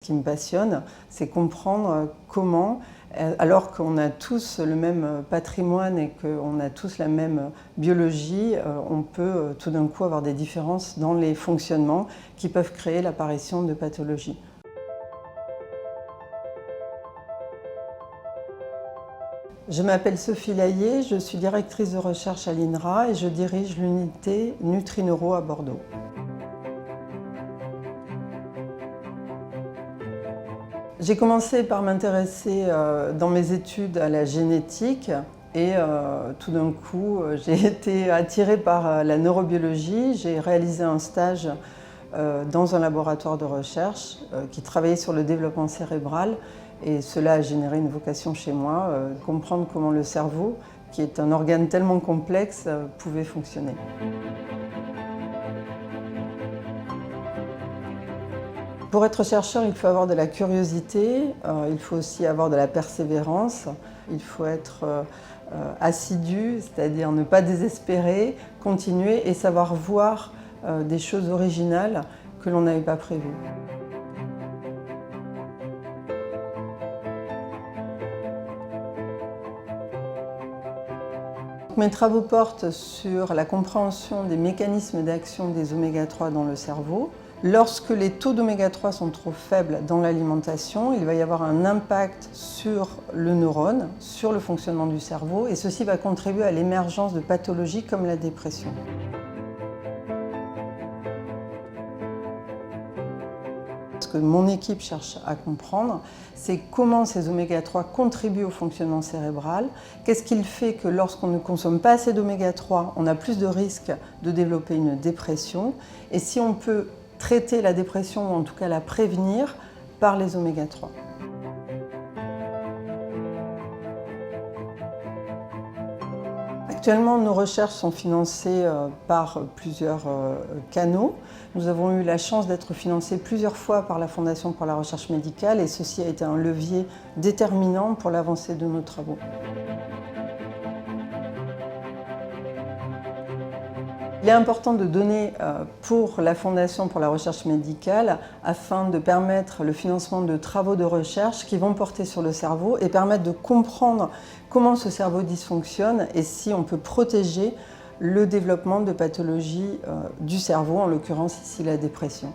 Ce qui me passionne, c'est comprendre comment, alors qu'on a tous le même patrimoine et qu'on a tous la même biologie, on peut tout d'un coup avoir des différences dans les fonctionnements qui peuvent créer l'apparition de pathologies. Je m'appelle Sophie Laillé, je suis directrice de recherche à l'INRA et je dirige l'unité Nutri-Neuro à Bordeaux. J'ai commencé par m'intéresser dans mes études à la génétique et tout d'un coup j'ai été attirée par la neurobiologie. J'ai réalisé un stage dans un laboratoire de recherche qui travaillait sur le développement cérébral et cela a généré une vocation chez moi, comprendre comment le cerveau, qui est un organe tellement complexe, pouvait fonctionner. Pour être chercheur, il faut avoir de la curiosité, il faut aussi avoir de la persévérance, il faut être assidu, c'est-à-dire ne pas désespérer, continuer et savoir voir des choses originales que l'on n'avait pas prévues. Mes travaux portent sur la compréhension des mécanismes d'action des oméga-3 dans le cerveau. Lorsque les taux d'oméga-3 sont trop faibles dans l'alimentation, il va y avoir un impact sur le neurone, sur le fonctionnement du cerveau, et ceci va contribuer à l'émergence de pathologies comme la dépression. Ce que mon équipe cherche à comprendre, c'est comment ces oméga-3 contribuent au fonctionnement cérébral. Qu'est-ce qui fait que lorsqu'on ne consomme pas assez d'oméga-3, on a plus de risques de développer une dépression? Et si on peut traiter la dépression, ou en tout cas la prévenir, par les oméga-3. Actuellement, nos recherches sont financées par plusieurs canaux. Nous avons eu la chance d'être financés plusieurs fois par la Fondation pour la recherche médicale et ceci a été un levier déterminant pour l'avancée de nos travaux. Il est important de donner pour la Fondation pour la recherche médicale afin de permettre le financement de travaux de recherche qui vont porter sur le cerveau et permettre de comprendre comment ce cerveau dysfonctionne et si on peut protéger le développement de pathologies du cerveau, en l'occurrence ici la dépression.